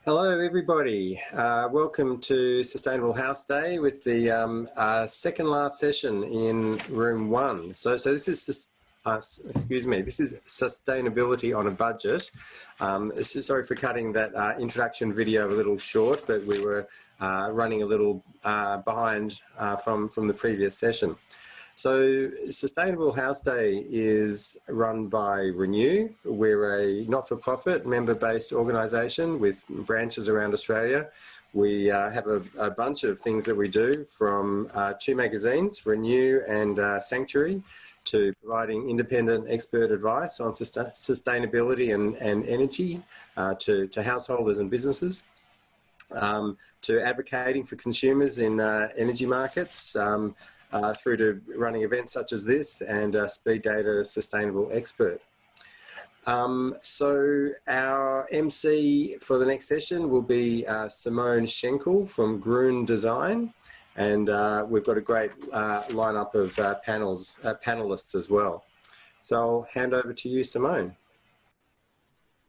Hello everybody, welcome to Sustainable House Day with the second last session in room 1. So this is, this is sustainability on a budget. Sorry for cutting that introduction video a little short, but we were running a little behind from the previous session. So Sustainable House Day is run by Renew. We're a not-for-profit member-based organisation with branches around Australia. We have a bunch of things that we do, from 2 magazines, Renew and Sanctuary, to providing independent expert advice on sustainability and energy to householders and businesses, to advocating for consumers in energy markets, through to running events such as this, and Speed Data Sustainable Expert. So our MC for the next session will be Simone Schenkel from Gruen Design, and we've got a great lineup of panelists as well. So I'll hand over to you, Simone.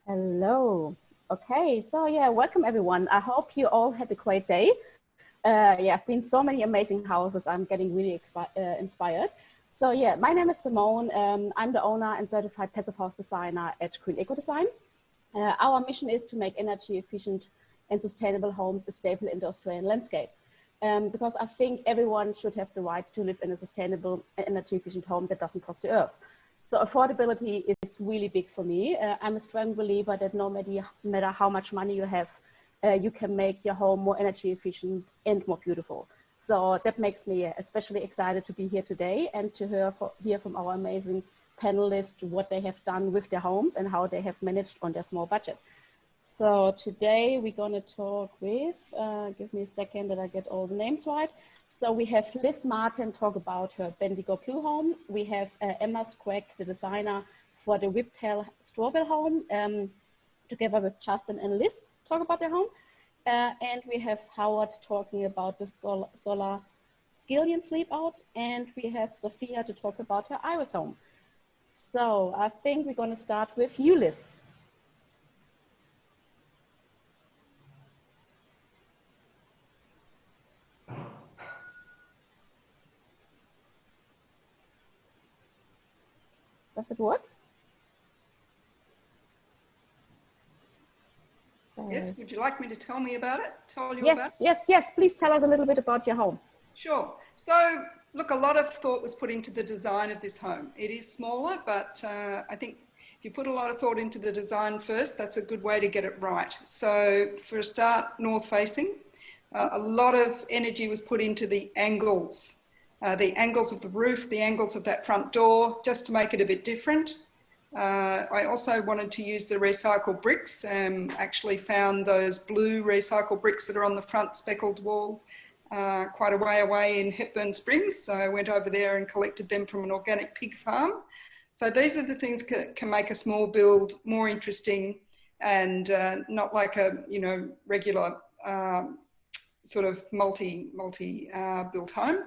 Hello. Okay, so yeah, welcome everyone. I hope you all had a great day. Yeah, I've been so many amazing houses. I'm getting really inspired. So yeah, my name is Simone. I'm the owner and certified passive house designer at Gruen Eco Design. Our mission is to make energy efficient and sustainable homes a staple in the Australian landscape. Because I think everyone should have the right to live in a sustainable, energy efficient home that doesn't cost the earth. So affordability is really big for me. I'm a strong believer that no matter how much money you have, you can make your home more energy efficient and more beautiful. So that makes me especially excited to be here today and to hear from our amazing panelists what they have done with their homes and how they have managed on their small budget. So today we're going to talk with, give me a second that I get all the names right. So we have Lizz Martin talk about her Bendigo Blue home. We have Emma Scragg, the designer for the Whiptail Strawbell home, together with Justin and Lizz talk about their home. And we have Howard talking about the solar Skillion sleep out, and we have Sophia to talk about her Iris home. So I think we're going to start with you, Lizz. Does it work? Yes, would you like me to tell me about it? Yes, please tell us a little bit about your home. Sure. So, look, a lot of thought was put into the design of this home. It is smaller, but I think if you put a lot of thought into the design first, that's a good way to get it right. So, for a start, north facing, a lot of energy was put into the angles of the roof, the angles of that front door, just to make it a bit different. I also wanted to use the recycled bricks and actually found those blue recycled bricks that are on the front speckled wall quite a way away in Hepburn Springs. So I went over there and collected them from an organic pig farm. So these are the things that can make a small build more interesting and not like a regular sort of multi built home.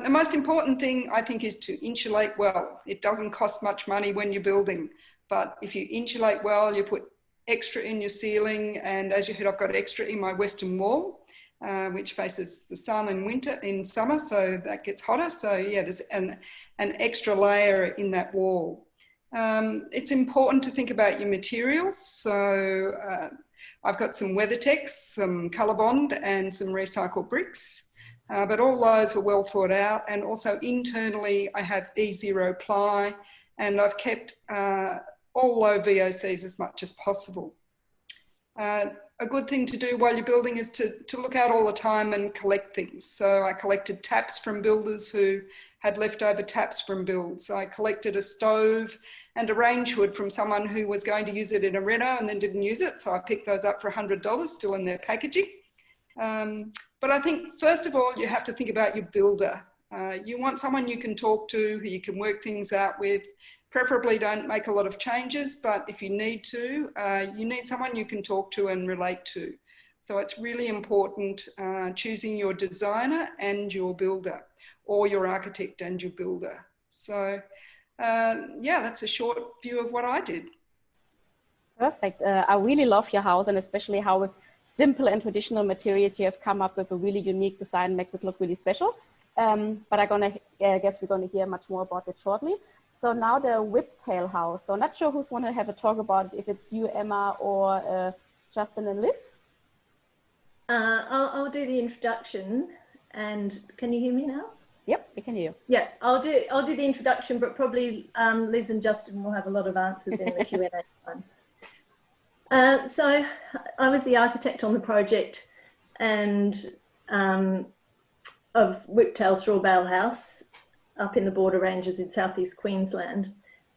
The most important thing, I think, is to insulate well. It doesn't cost much money when you're building, but if you insulate well, you put extra in your ceiling, and as you heard, I've got extra in my western wall, which faces the sun in summer, so that gets hotter. So yeah, there's an extra layer in that wall. It's important to think about your materials. So I've got some WeatherTex, some Colorbond, and some recycled bricks. But all those were well thought out, and also internally I have E0 ply, and I've kept all low VOCs as much as possible. A good thing to do while you're building is to look out all the time and collect things. So I collected taps from builders who had leftover taps from builds. I collected a stove and a range hood from someone who was going to use it in a reno and then didn't use it, so I picked those up for $100, still in their packaging. But I think, first of all, you have to think about your builder. You want someone you can talk to, who you can work things out with. Preferably don't make a lot of changes, but if you need to, you need someone you can talk to and relate to. So it's really important choosing your designer and your builder, or your architect and your builder. So yeah, that's a short view of what I did. Perfect. I really love your house, and especially how with simple and traditional materials you have come up with a really unique design, makes it look really special. But I guess we're gonna hear much more about it shortly. So now the whiptail house. So not sure who's want to have a talk about it, if it's you, Emma, or Justin and Liz. I'll do the introduction, and can you hear me now? Yep, we can hear you. Yeah, I'll do the introduction, but probably Liz and Justin will have a lot of answers in the Q&A time. So I was the architect on the project and of Whiptail Straw Bale House up in the Border Ranges in southeast Queensland.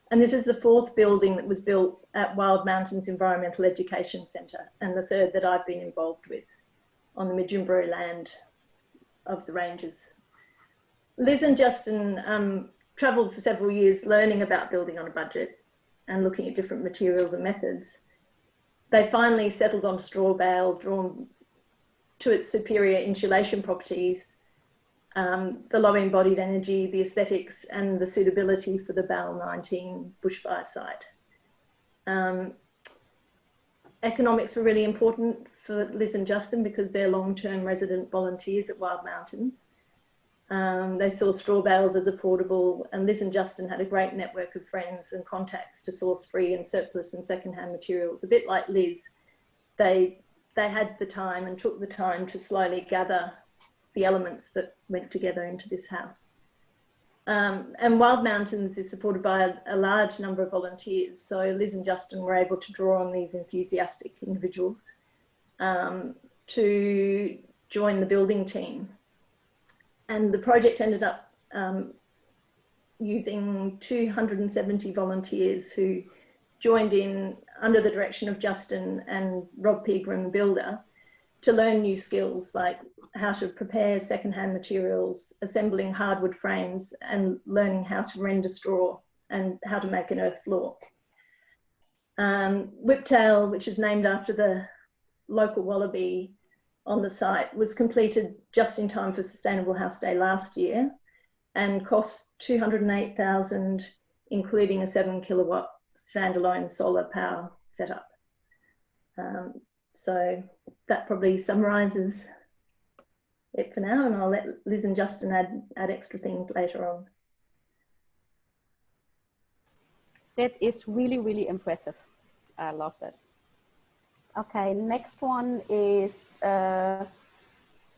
And this is the 4th building that was built at Wild Mountains Environmental Education Centre, and the 3rd that I've been involved with on the Midjumberu land of the ranges. Liz and Justin travelled for several years learning about building on a budget and looking at different materials and methods. They finally settled on straw bale, drawn to its superior insulation properties, the low embodied energy, the aesthetics, and the suitability for the Bale 19 bushfire site. Economics were really important for Liz and Justin because they're long-term resident volunteers at Wild Mountains. They saw straw bales as affordable, and Liz and Justin had a great network of friends and contacts to source free and surplus and secondhand materials. A bit like Liz, they had the time and took the time to slowly gather the elements that went together into this house. And Wild Mountains is supported by a large number of volunteers. So Liz and Justin were able to draw on these enthusiastic individuals to join the building team. And the project ended up using 270 volunteers who joined in under the direction of Justin and Rob Pegram, the builder, to learn new skills like how to prepare secondhand materials, assembling hardwood frames, and learning how to render straw and how to make an earth floor. Whiptail, which is named after the local wallaby on the site, was completed just in time for Sustainable House Day last year and cost $208,000, including a 7 kilowatt standalone solar power setup. So that probably summarises it for now, and I'll let Liz and Justin add extra things later on. That is really, really impressive. I love that. Okay, next one is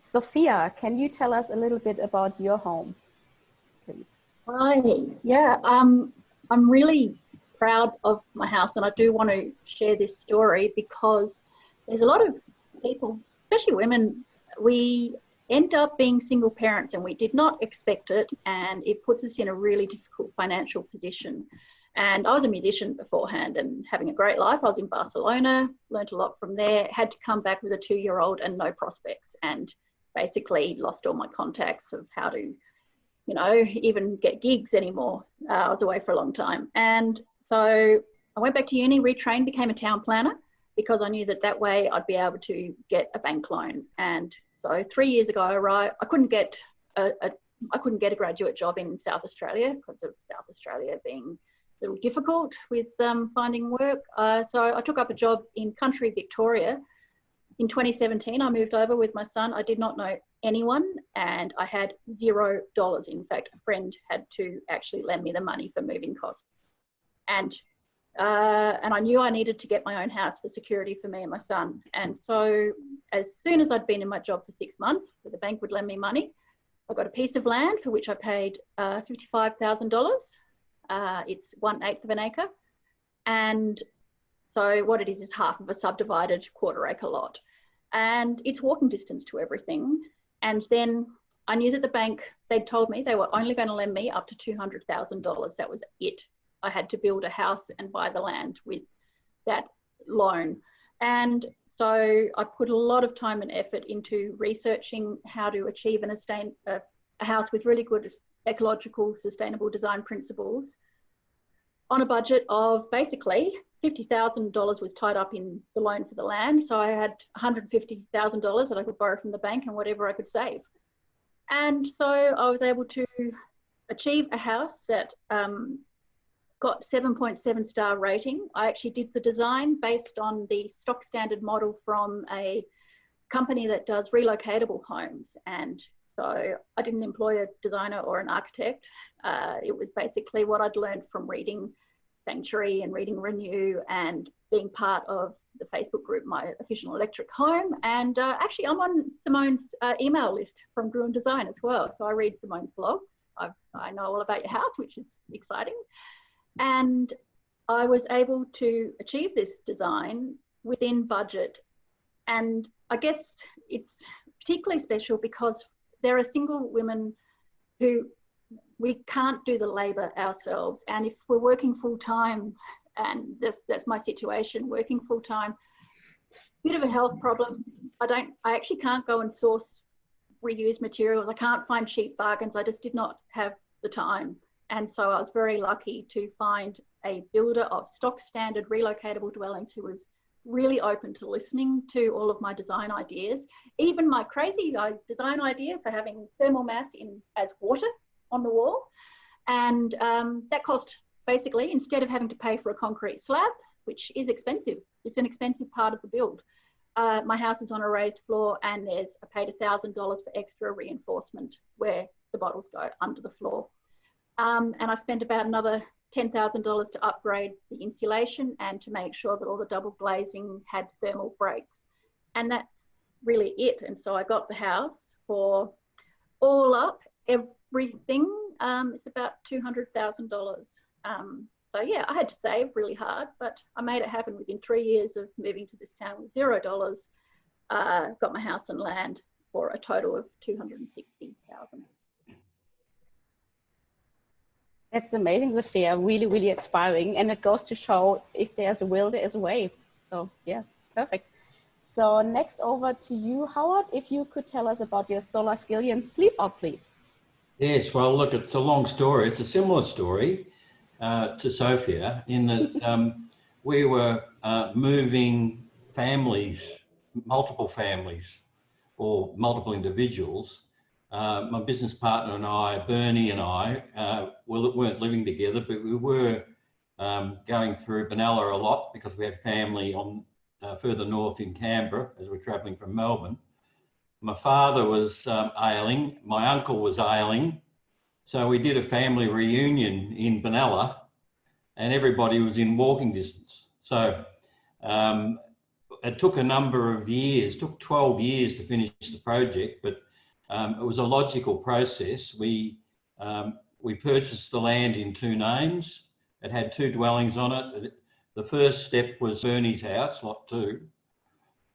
Sophia. Can you tell us a little bit about your home, please? Hi, yeah, I'm really proud of my house, and I do want to share this story because there's a lot of people, especially women, we end up being single parents and we did not expect it, and it puts us in a really difficult financial position. And I was a musician beforehand and having a great life. I was in Barcelona, learned a lot from there, had to come back with a 2-year-old and no prospects, and basically lost all my contacts of how to, you know, even get gigs anymore. I was away for a long time. And so I went back to uni, retrained, became a town planner because I knew that that way I'd be able to get a bank loan. And so 3 years ago, I couldn't get a graduate job in South Australia because of South Australia being a little difficult with finding work. So I took up a job in country Victoria. In 2017, I moved over with my son. I did not know anyone and I had $0. In fact, a friend had to actually lend me the money for moving costs. And I knew I needed to get my own house for security for me and my son. And so as soon as I'd been in my job for 6 months, the bank would lend me money. I got a piece of land for which I paid $55,000. It's 1/8 of an acre. And so what it is half of a subdivided 1/4 acre lot. And it's walking distance to everything. And then I knew that the bank, they'd told me they were only going to lend me up to $200,000. That was it. I had to build a house and buy the land with that loan. And so I put a lot of time and effort into researching how to achieve a house with really good ecological, sustainable design principles on a budget of basically $50,000 was tied up in the loan for the land. So I had $150,000 that I could borrow from the bank and whatever I could save. And so I was able to achieve a house that got 7.7 star rating. I actually did the design based on the stock standard model from a company that does relocatable homes. And so I didn't employ a designer or an architect. It was basically what I'd learned from reading Sanctuary and reading Renew and being part of the Facebook group, My Efficient Electric Home. And actually I'm on Simone's email list from Gruen Design as well. So I read Simone's blogs. I know all about your house, which is exciting. And I was able to achieve this design within budget. And I guess it's particularly special because there are single women who we can't do the labour ourselves. And if we're working full time, and that's my situation, working full time, bit of a health problem. I actually can't go and source reused materials. I can't find cheap bargains. I just did not have the time. And so I was very lucky to find a builder of stock standard relocatable dwellings who was really open to listening to all of my design ideas, even my crazy design idea for having thermal mass as water on the wall. And that cost, basically, instead of having to pay for a concrete slab, which is expensive, it's an expensive part of the build. My house is on a raised floor, and I paid $1,000 for extra reinforcement where the bottles go under the floor. And I spent about another $10,000 to upgrade the insulation and to make sure that all the double glazing had thermal breaks. And that's really it. And so I got the house for all up, everything, it's about $200,000. So yeah, I had to save really hard, but I made it happen within 3 years of moving to this town with $0. Got my house and land for a total of $260,000. That's amazing, Sophia. Really, really inspiring. And it goes to show if there's a will, there is a way. So yeah, perfect. So next over to you, Howard, if you could tell us about your solar skillion sleep out, please. Yes, well, look, it's a long story. It's a similar story to Sophia in that we were moving families, multiple families or multiple individuals. My business partner and I, Bernie and I, weren't living together, but we were going through Benalla a lot because we had family on further north in Canberra as we're travelling from Melbourne. My father was ailing, my uncle was ailing, so we did a family reunion in Benalla and everybody was in walking distance. So it took a number of years, took 12 years to finish the project, but it was a logical process. We purchased the land in two names. It had two dwellings on it. The first step was Bernie's house, lot 2.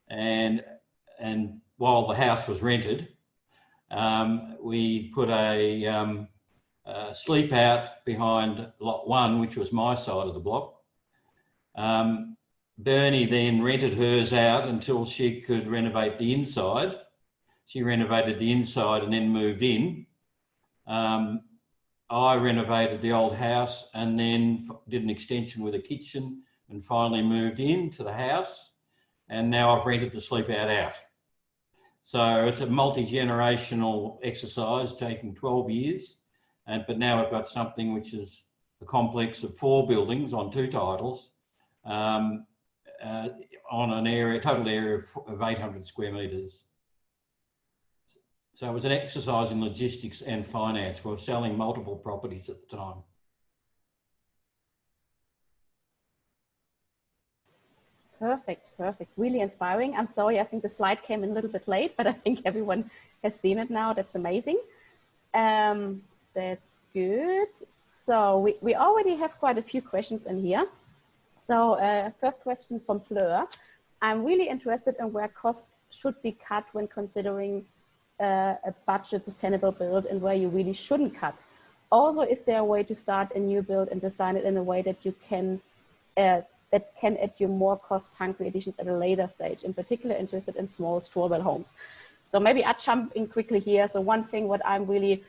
And while the house was rented, we put a sleep out behind lot 1, which was my side of the block. Bernie then rented hers out until she could renovate the inside. She renovated the inside and then moved in. I renovated the old house and then did an extension with a kitchen and finally moved into the house. And now I've rented the sleep out. So it's a multi-generational exercise taking 12 years. But now I've got something which is a complex of 4 buildings on 2 titles on an area, total area of 800 square metres. So it was an exercise in logistics and finance. We were selling multiple properties at the time. Perfect, perfect. Really inspiring. I'm sorry, I think the slide came in a little bit late, but I think everyone has seen it now. That's amazing. That's good. So we already have quite a few questions in here. So first question from Fleur. I'm really interested in where costs should be cut when considering a budget sustainable build and where you really shouldn't cut. Also, is there a way to start a new build and design it in a way that you can add you more cost-hungry additions at a later stage? In particular, interested in small straw-bale homes. So maybe I jump in quickly here. So one thing what I'm really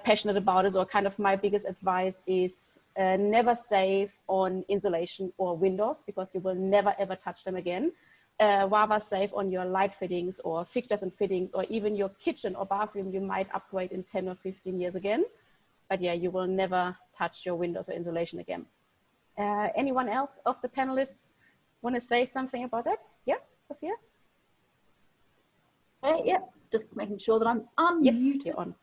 passionate about is, or kind of my biggest advice is, never save on insulation or windows because you will never ever touch them again. Rather save on your light fittings or fixtures and fittings, or even your kitchen or bathroom you might upgrade in 10 or 15 years again. But yeah, you will never touch your windows or insulation again. Anyone else of the panelists want to say something about that? Yeah, Sophia? Yeah, just making sure that I'm Yes, unmuted. you're on.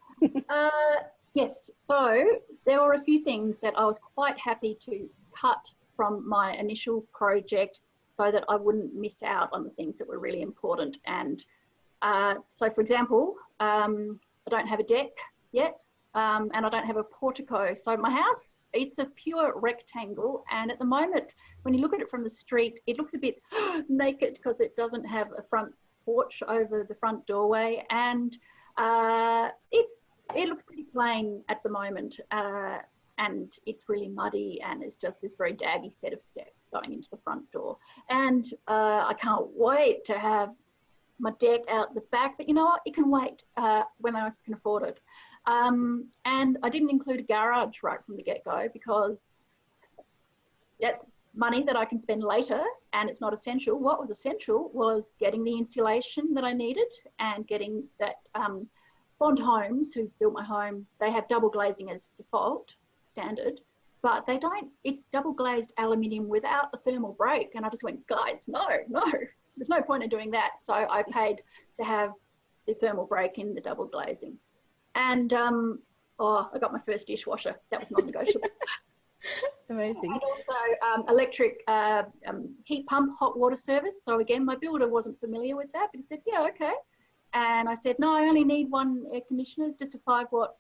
Yes, so there were a few things that I was quite happy to cut from my initial project so that I wouldn't miss out on the things that were really important. And so, for example, I don't have a deck yet, and I don't have a portico. So my house, it's a pure rectangle. And at the moment, when you look at it from the street, it looks a bit naked because it doesn't have a front porch over the front doorway. And it looks pretty plain at the moment. And it's really muddy, and it's just this very daggy set of steps going into the front door. And I can't wait to have my deck out the back, but you know what, it can wait when I can afford it. And I didn't include a garage right from the get-go because that's money that I can spend later and it's not essential. What was essential was getting the insulation that I needed and getting that Bond Homes, who built my home, they have double glazing as default standard, but they don't, it's double glazed aluminium without a thermal break. And I just went, guys, no, there's no point in doing that. So I paid to have the thermal break in the double glazing. And I got my first dishwasher. That was non-negotiable. Amazing. And also electric heat pump hot water service. So again, my builder wasn't familiar with that, but he said, yeah, okay. And I said, no, I only need one air conditioner. It's just a 5-watt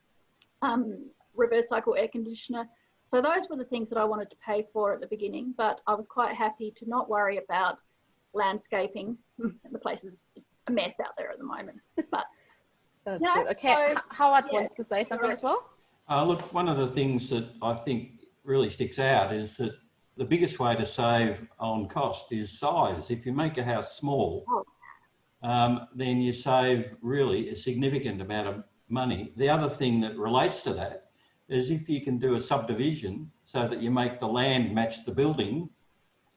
reverse cycle air conditioner. So those were the things that I wanted to pay for at the beginning, but I was quite happy to not worry about landscaping. The place is a mess out there at the moment. But That's you know, good. Okay, so, Howard yeah, wants to say something as well. Look, one of the things that I think really sticks out is that the biggest way to save on cost is size. If you make a house small, then you save really a significant amount of money. The other thing that relates to that is if you can do a subdivision so that you make the land match the building,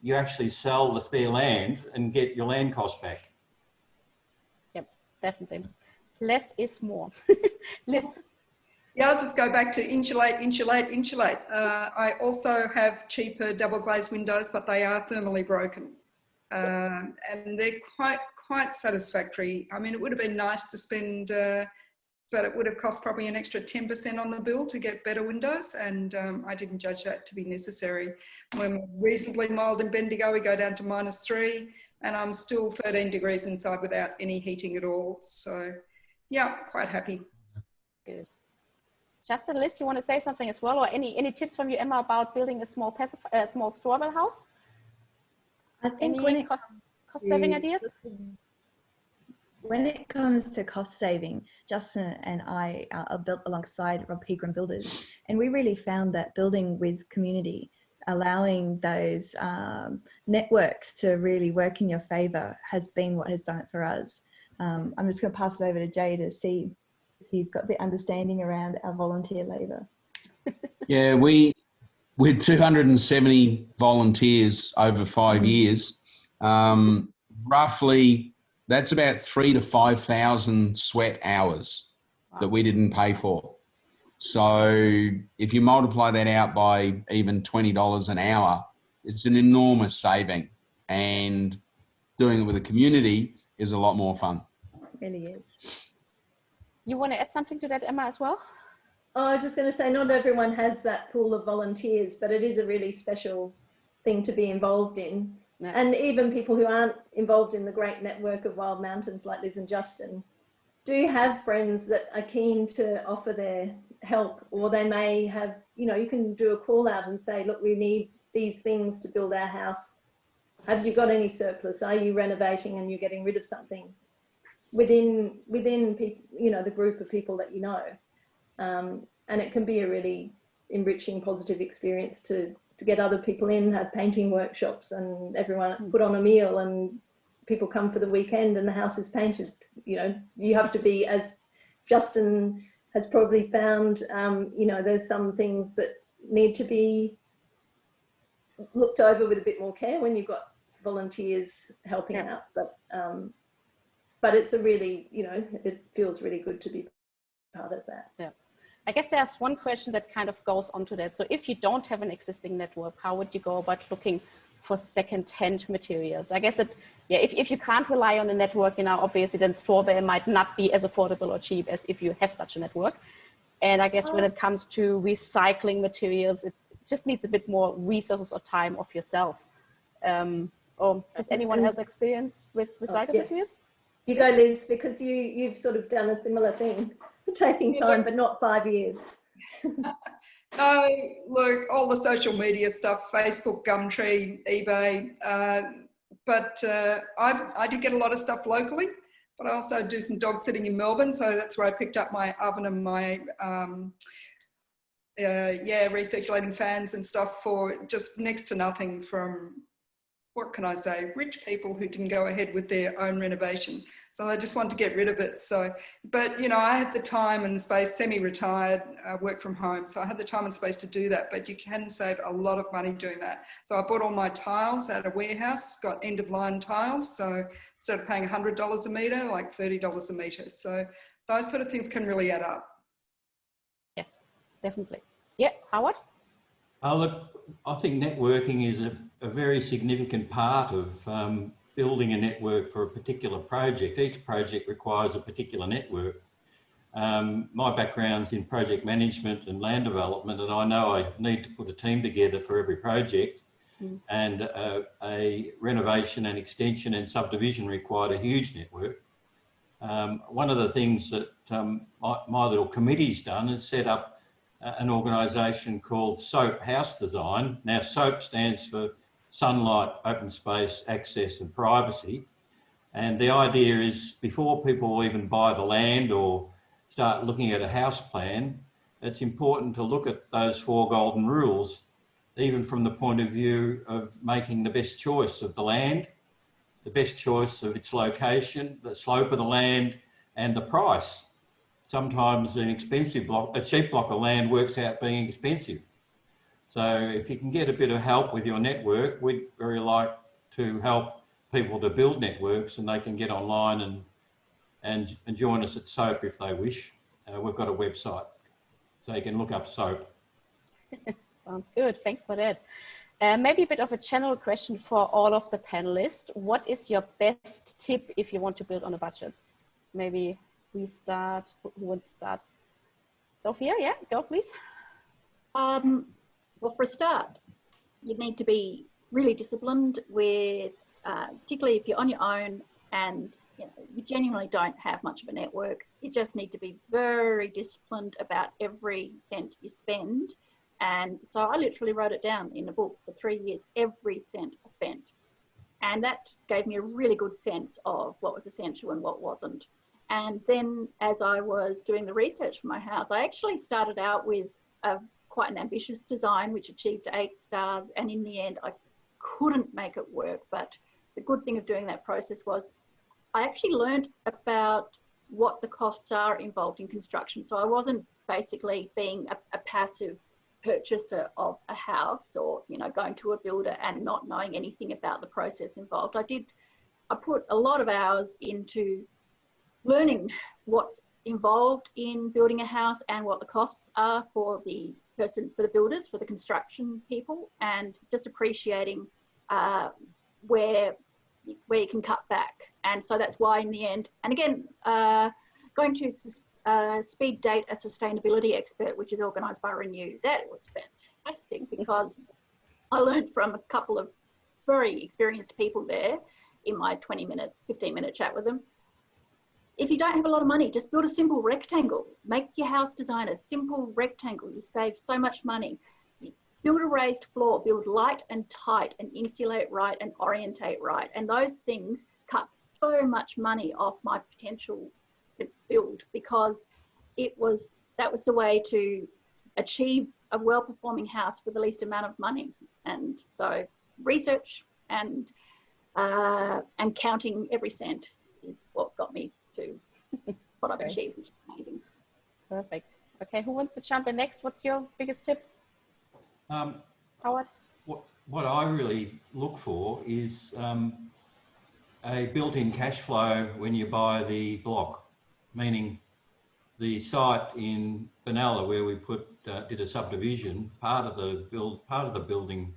you actually sell the spare land and get your land cost back. Yep, definitely. Less is more. Less. Yeah, I'll just go back to insulate. I also have cheaper double glazed windows, but they are thermally broken. And they're quite satisfactory. I mean, it would have been nice to spend, but it would have cost probably an extra 10% on the bill to get better windows. And I didn't judge that to be necessary. When we're reasonably mild in Bendigo, we go down to -3 and I'm still 13 degrees inside without any heating at all. So yeah, quite happy. Good. Justin, Liz, you want to say something as well, or any tips from you, Emma, about building a small small straw-bale house? I think any cost-saving ideas? When it comes to cost saving, Justin and I are built alongside Rob Pegram Builders, and we really found that building with community, allowing those networks to really work in your favour has been what has done it for us. I'm just going to pass it over to Jay to see if he's got the understanding around our volunteer labour. Yeah, with 270 volunteers over 5 years, roughly that's about 3,000 to 5,000 sweat hours that we didn't pay for. So if you multiply that out by even $20 an hour, it's an enormous saving. And doing it with a community is a lot more fun. It really is. You want to add something to that, Emma, as well? Oh, I was just going to say, not everyone has that pool of volunteers, but it is a really special thing to be involved in. Yeah. And even people who aren't involved in the great network of wild mountains like Liz and Justin do have friends that are keen to offer their help, or they may have, you know, you can do a call out and say, look, we need these things to build our house. Have you got any surplus? Are you renovating and you're getting rid of something? Within people, you know, the group of people that you know. And it can be a really enriching, positive experience to get other people in, have painting workshops, and everyone put on a meal and people come for the weekend and the house is painted. You know, you have to be, as Justin has probably found, you know, there's some things that need to be looked over with a bit more care when you've got volunteers helping out. But it's a really, you know, it feels really good to be part of that. Yeah. I guess there's one question that kind of goes onto that. So if you don't have an existing network, how would you go about looking for second-hand materials? I guess if you can't rely on a network, obviously then strawberry might not be as affordable or cheap as if you have such a network. And I guess when it comes to recycling materials, it just needs a bit more resources or time of yourself. Or has anyone else experience with recycled materials? You go, Liz, because you've sort of done a similar thing, taking time, but not 5 years. No, look, all the social media stuff, Facebook, Gumtree, eBay, but I did get a lot of stuff locally, but I also do some dog sitting in Melbourne, so that's where I picked up my oven and my recirculating fans and stuff for just next to nothing from, what can I say, rich people who didn't go ahead with their own renovation. So they just want to get rid of it. So, but I had the time and space, semi-retired, work from home. So I had the time and space to do that, but you can save a lot of money doing that. So I bought all my tiles at a warehouse, got end of line tiles. So instead of paying $100 a metre, like $30 a metre. So those sort of things can really add up. Yes, definitely. Yeah, Howard? Look, I think networking is a very significant part of building a network for a particular project. Each project requires a particular network. My background's in project management and land development, and I know I need to put a team together for every project. And a renovation and extension and subdivision required a huge network. One of the things that my little committee's done is set up an organisation called SOAP House Design. Now, SOAP stands for Sunlight, Open Space, Access and Privacy. And the idea is before people even buy the land or start looking at a house plan, it's important to look at those 4 golden rules, even from the point of view of making the best choice of the land, the best choice of its location, the slope of the land and the price. Sometimes a cheap block of land works out being expensive. So if you can get a bit of help with your network, we'd very like to help people to build networks, and they can get online and join us at SOAP if they wish. We've got a website, so you can look up SOAP. Sounds good. Thanks for that. Maybe a bit of a general question for all of the panelists. What is your best tip if you want to build on a budget? Maybe we start. Who wants to start? Sophia, yeah, go please. Well, for a start, you need to be really disciplined with, particularly if you're on your own and you genuinely don't have much of a network. You just need to be very disciplined about every cent you spend. And so I literally wrote it down in a book for 3 years, every cent I spent. And that gave me a really good sense of what was essential and what wasn't. And then as I was doing the research for my house, I actually started out with quite an ambitious design, which achieved 8 stars. And in the end, I couldn't make it work. But the good thing of doing that process was I actually learned about what the costs are involved in construction. So I wasn't basically being a passive purchaser of a house or, going to a builder and not knowing anything about the process involved. I put a lot of hours into learning what's involved in building a house and what the costs are for the builders, for the construction people, and just appreciating where you can cut back. And so that's why in the end, and again, going to Speed Date, a sustainability expert, which is organised by Renew, that was fantastic because I learned from a couple of very experienced people there in my 15-minute chat with them. If you don't have a lot of money, just build a simple rectangle. Make your house design a simple rectangle. You save so much money. Build a raised floor, build light and tight and insulate right and orientate right. And those things cut so much money off my potential build because that was the way to achieve a well-performing house for the least amount of money. And so research and counting every cent is what got me to what I've achieved, which is amazing. Perfect. Okay, who wants to jump in next? What's your biggest tip? Howard? What I really look for is a built-in cash flow when you buy the block, meaning the site in Benalla where we did a subdivision, part of the building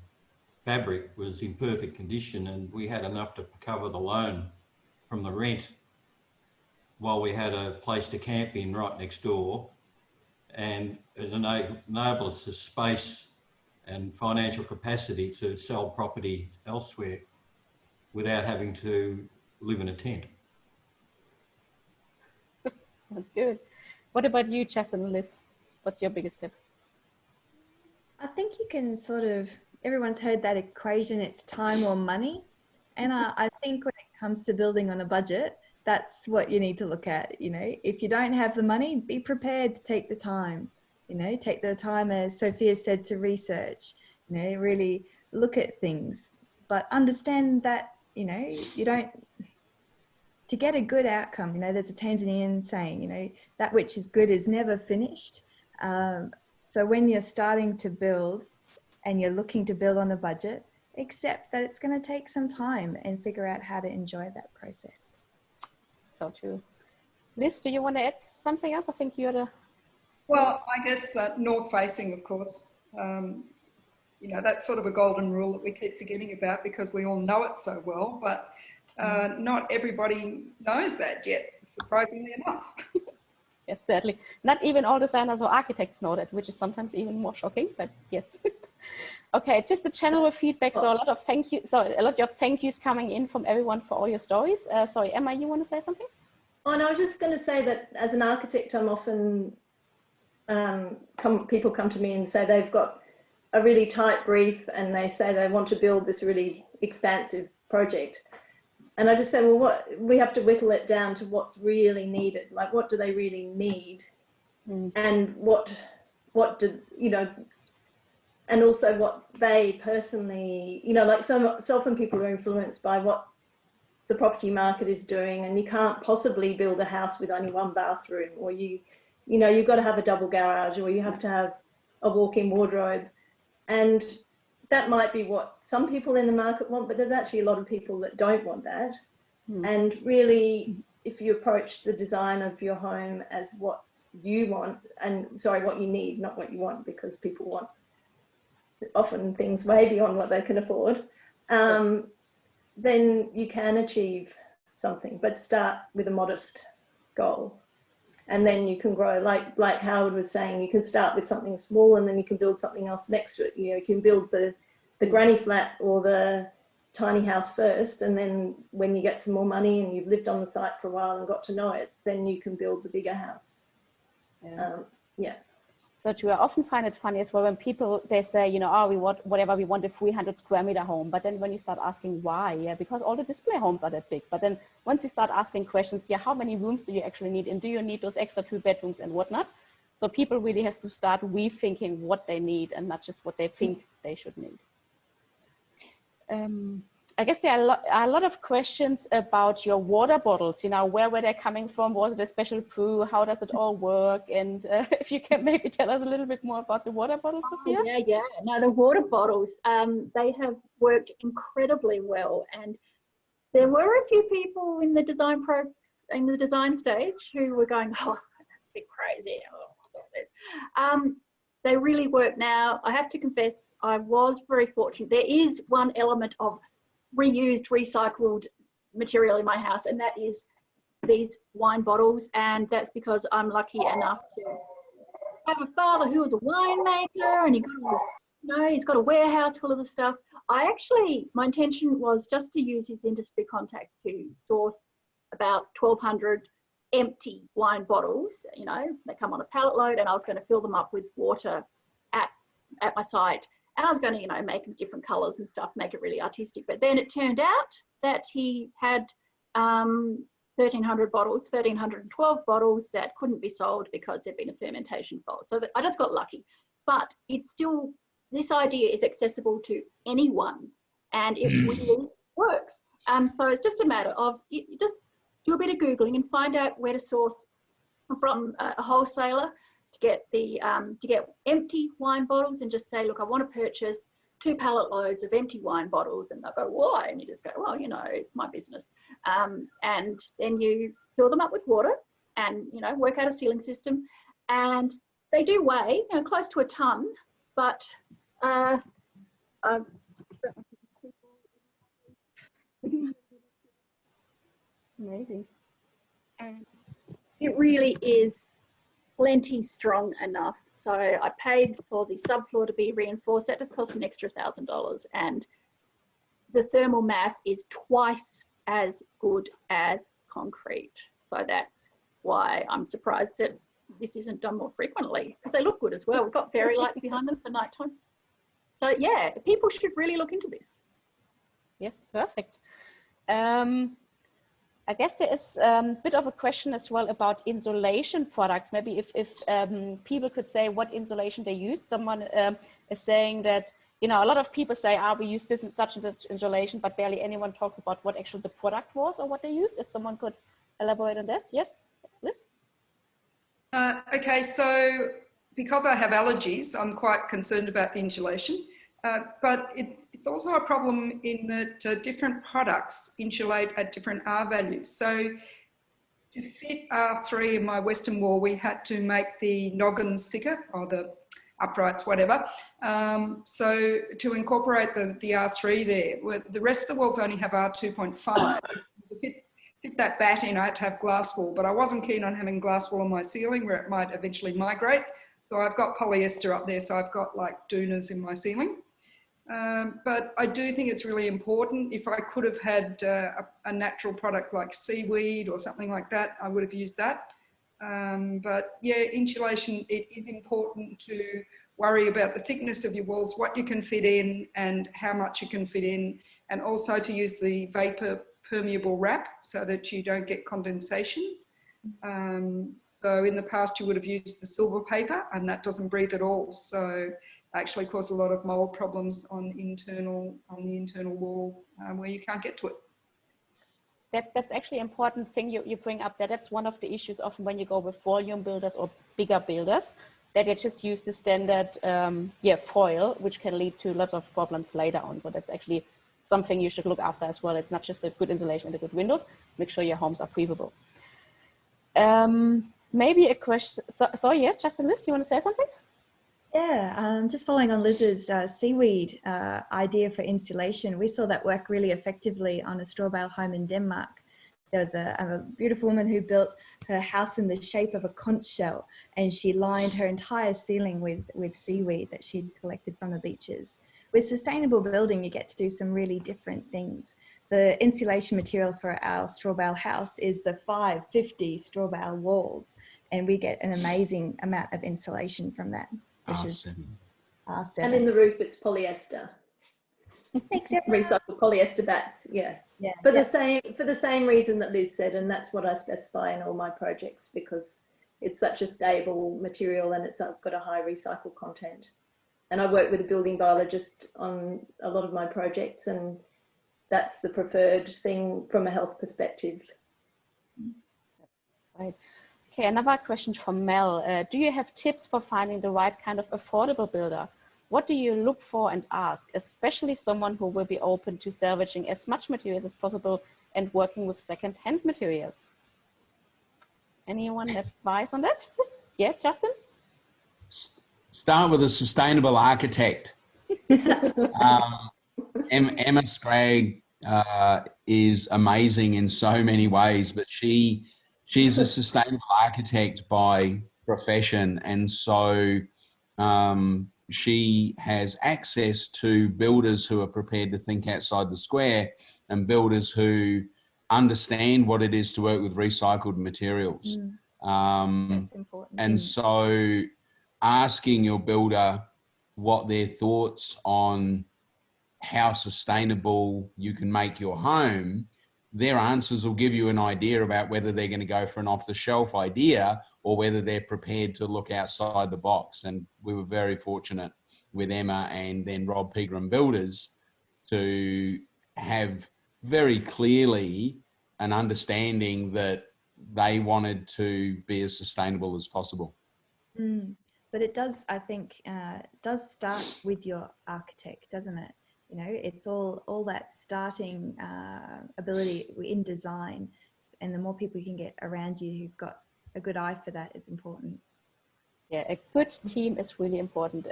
fabric was in perfect condition, and we had enough to cover the loan from the rent while we had a place to camp in right next door, and it enabled us the space and financial capacity to sell property elsewhere without having to live in a tent. Sounds good. What about you, Justin and Liz? What's your biggest tip? I think you can sort of, everyone's heard that equation, it's time or money. And I think when it comes to building on a budget, that's what you need to look at. You know, if you don't have the money, be prepared to take the time, you know, take the time, as Sophia said, to research, you know, really look at things, but understand that, you know, you don't, to get a good outcome, you know, there's a Tanzanian saying, you know, that which is good is never finished. So when you're starting to build and you're looking to build on a budget, accept that it's going to take some time and figure out how to enjoy that process. So true. Liz, do you want to add something else? I think you're the... Well, I guess north facing, of course. You know, that's sort of a golden rule that we keep forgetting about because we all know it so well, but not everybody knows that yet, surprisingly enough. Yes, certainly. Not even all designers or architects know that, which is sometimes even more shocking, but yes. Okay, just the general feedback. So a lot of thank yous coming in from everyone for all your stories. Sorry, Emma, you want to say something? Oh, and I was just going to say that as an architect, I'm often, people come to me and say they've got a really tight brief and they say they want to build this really expansive project. And I just say, well, we have to whittle it down to what's really needed. Like, what do they really need? And what do, you know, and also what they personally, you know, like so often people are influenced by what the property market is doing, and you can't possibly build a house with only one bathroom, or you know, you've got to have a double garage, or you have to have a walk-in wardrobe. And that might be what some people in the market want, but there's actually a lot of people that don't want that. And really, if you approach the design of your home as what you want, and sorry, what you need, not what you want, because people want often things way beyond what they can afford, then you can achieve something, but start with a modest goal. And then you can grow, like Howard was saying, you can start with something small and then you can build something else next to it. You know, you can build the granny flat or the tiny house first, and then when you get some more money and you've lived on the site for a while and got to know it, then you can build the bigger house. Yeah. So true. I often find it funny as well when people, they say, you know, oh, we want whatever, we want a 300 square meter home. But then when you start asking why, yeah, because all the display homes are that big. But then once you start asking questions, yeah, how many rooms do you actually need? And do you need those extra 2 bedrooms and whatnot? So people really have to start rethinking what they need and not just what they think they should need. I guess there are a lot of questions about your water bottles. You know, where were they coming from? Was it a special brew? How does it all work? And if you can maybe tell us a little bit more about the water bottles, Sophia? Yeah. No, the water bottles, they have worked incredibly well. And there were a few people in the design stage who were going, oh, that's a bit crazy. Oh, what's all this? They really work now. I have to confess, I was very fortunate. There is one element of reused, recycled material in my house, and that is these wine bottles. And that's because I'm lucky enough to have a father who was a winemaker, and he got all this, you know, he's got a warehouse full of the stuff. My intention was just to use his industry contact to source about 1,200 empty wine bottles. You know, they come on a pallet load, and I was going to fill them up with water at my site. And I was going to, you know, make them different colours and stuff, make it really artistic. But then it turned out that he had 1,312 bottles that couldn't be sold because there'd been a fermentation fault. So I just got lucky. But it's still, this idea is accessible to anyone, and it really works. So it's just a matter of, you just do a bit of Googling and find out where to source from a wholesaler to get empty wine bottles, and just say, look, I want to purchase 2 pallet loads of empty wine bottles. And they'll go, why? And you just go, well, you know, it's my business. And then you fill them up with water and, you know, work out a ceiling system. And they do weigh, you know, close to a ton, but Amazing. and it really is plenty strong enough. So I paid for the subfloor to be reinforced. That just cost an extra $1,000, and the thermal mass is twice as good as concrete. So that's why I'm surprised that this isn't done more frequently, because they look good as well. We've got fairy lights behind them for nighttime. So yeah, people should really look into this. Yes, perfect. I guess there is a bit of a question as well about insulation products. Maybe if people could say what insulation they use. Someone is saying that, you know, a lot of people say, we use this and such insulation, but barely anyone talks about what actually the product was or what they used. If someone could elaborate on this. Yes, Liz? Okay, so because I have allergies, I'm quite concerned about the insulation. But it's also a problem in that different products insulate at different R values. So to fit R3 in my western wall, we had to make the noggins thicker, or the uprights, whatever. So to incorporate the R3 there, the rest of the walls only have R2.5. To fit that bat in, I had to have glass wool, but I wasn't keen on having glass wool on my ceiling where it might eventually migrate. So I've got polyester up there, so I've got like doonas in my ceiling. But I do think it's really important. If I could have had a natural product like seaweed or something like that, I would have used that. But yeah, insulation, it is important to worry about the thickness of your walls, what you can fit in and how much you can fit in, and also to use the vapor permeable wrap so that you don't get condensation. So in the past you would have used the silver paper, and that doesn't breathe at all. So actually cause a lot of mold problems on the internal wall where you can't get to it. That's actually an important thing you bring up there. That's one of the issues often when you go with volume builders or bigger builders, that they just use the standard foil, which can lead to lots of problems later on. So that's actually something you should look after as well. It's not just the good insulation and the good windows. Make sure your homes are breathable. Maybe a question. So yeah, Justin, Liz, you want to say something? Yeah, just following on Liz's seaweed idea for insulation, we saw that work really effectively on a straw bale home in Denmark. There was a beautiful woman who built her house in the shape of a conch shell, and she lined her entire ceiling with seaweed that she'd collected from the beaches. With sustainable building, you get to do some really different things. The insulation material for our straw bale house is the 550 straw bale walls, and we get an amazing amount of insulation from that. Which is R7. And in the roof, it's polyester. Recycled polyester bats, yeah. For the same reason that Liz said, and that's what I specify in all my projects, because it's such a stable material and it's got a high recycled content. And I work with a building biologist on a lot of my projects, and that's the preferred thing from a health perspective. Right. Okay, another question from Mel. Do you have tips for finding the right kind of affordable builder? What do you look for and ask, especially someone who will be open to salvaging as much materials as possible and working with second-hand materials? Anyone advice on that? Yeah, Justin? Start with a sustainable architect. Emma Scragg is amazing in so many ways, but she's a sustainable architect by profession, and so she has access to builders who are prepared to think outside the square and builders who understand what it is to work with recycled materials. That's important. And so asking your builder what their thoughts on how sustainable you can make your home, their answers will give you an idea about whether they're going to go for an off-the-shelf idea or whether they're prepared to look outside the box. And we were very fortunate with Emma and then Rob Pegram Builders to have very clearly an understanding that they wanted to be as sustainable as possible. But it does, I think, does start with your architect, doesn't it? You know, it's all that starting ability in design, and the more people you can get around you who've got a good eye for that is important. Yeah, a good team is really important.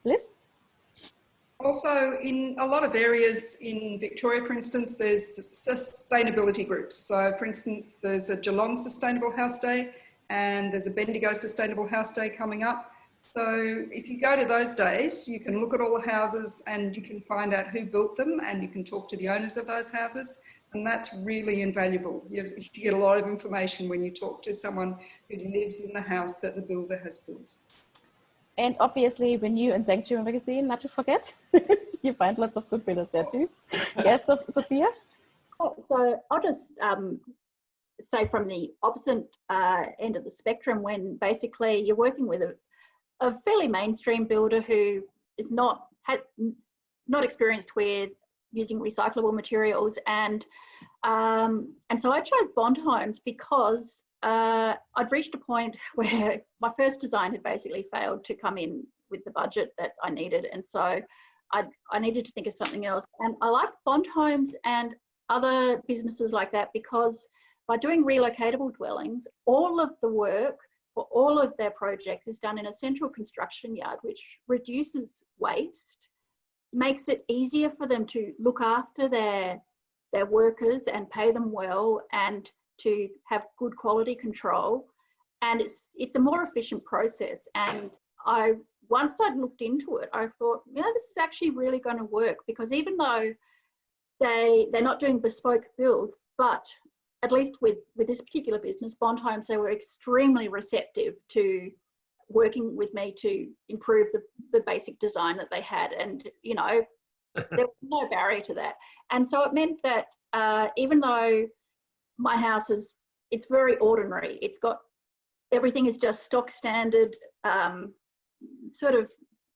Liz? Also, in a lot of areas in Victoria, for instance, there's sustainability groups. So, for instance, there's a Geelong Sustainable House Day and there's a Bendigo Sustainable House Day coming up. So if you go to those days, you can look at all the houses and you can find out who built them and you can talk to the owners of those houses. And that's really invaluable. You get a lot of information when you talk to someone who lives in the house that the builder has built. And obviously, Renew and Sanctuary magazine, not to forget. You find lots of good builders there too. Yes, Sophia? Oh, so I'll just say from the opposite end of the spectrum, when basically you're working with a fairly mainstream builder who is not experienced with using recyclable materials, and so I chose Bond Homes because I'd reached a point where my first design had basically failed to come in with the budget that I needed, and so I needed to think of something else. And I like Bond Homes and other businesses like that because by doing relocatable dwellings, all of the work for all of their projects is done in a central construction yard, which reduces waste, makes it easier for them to look after their workers and pay them well and to have good quality control. And it's a more efficient process. And once I'd looked into it, I thought, you know, this is actually really going to work, because even though they're not doing bespoke builds, but at least with this particular business, Bond Homes, they were extremely receptive to working with me to improve the basic design that they had. And, you know, there was no barrier to that. And so it meant that even though my house it's very ordinary, everything is just stock standard,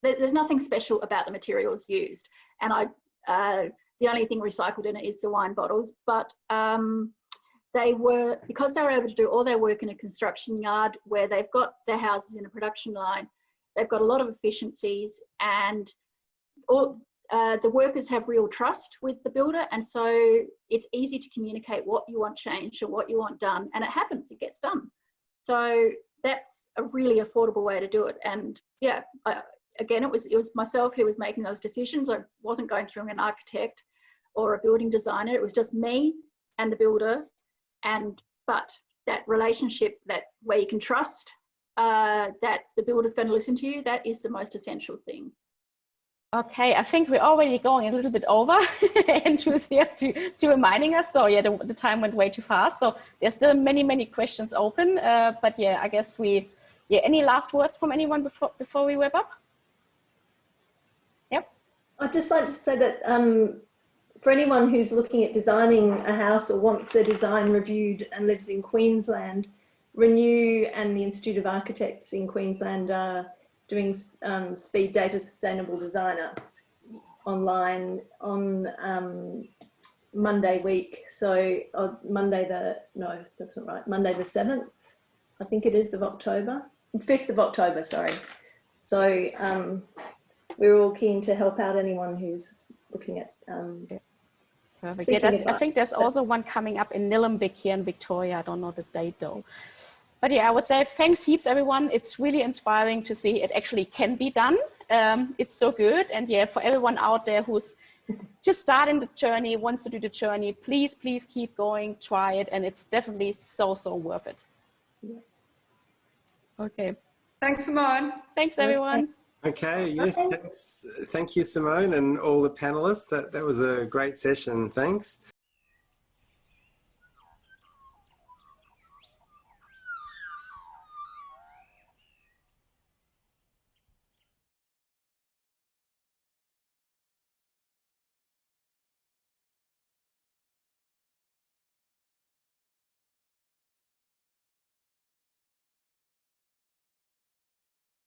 there's nothing special about the materials used. And the only thing recycled in it is the wine bottles, but because they were able to do all their work in a construction yard where they've got their houses in a production line, they've got a lot of efficiencies, and the workers have real trust with the builder, and so it's easy to communicate what you want changed or what you want done, and it happens, it gets done. So that's a really affordable way to do it. And yeah, again, it was myself who was making those decisions. I wasn't going through an architect or a building designer. It was just me and the builder. But that relationship where you can trust that the builder's going to listen to you, that is the most essential thing. Okay, I think we're already going a little bit over. Andrew's here to reminding us. So yeah, the time went way too fast. So there's still many questions open. But yeah, I guess any last words from anyone before we wrap up? Yep. I'd just like to say that for anyone who's looking at designing a house or wants their design reviewed and lives in Queensland, Renew and the Institute of Architects in Queensland are doing Speed Data Sustainable Designer online on Monday week. So Monday the 7th, I think it is, of October, 5th of October, sorry. So we're all keen to help out anyone who's looking at Perfect. Yeah, I think there's also one coming up in Nillumbik here in Victoria. I don't know the date though. But yeah, I would say thanks heaps, everyone. It's really inspiring to see it actually can be done. It's so good. And yeah, for everyone out there who's just starting the journey, wants to do the journey, please keep going, try it. And it's definitely so worth it. Yeah. Okay. Thanks, Simone. Thanks, everyone. Okay, yes, thanks. Thank you, Simone, and all the panelists. That was a great session. Thanks.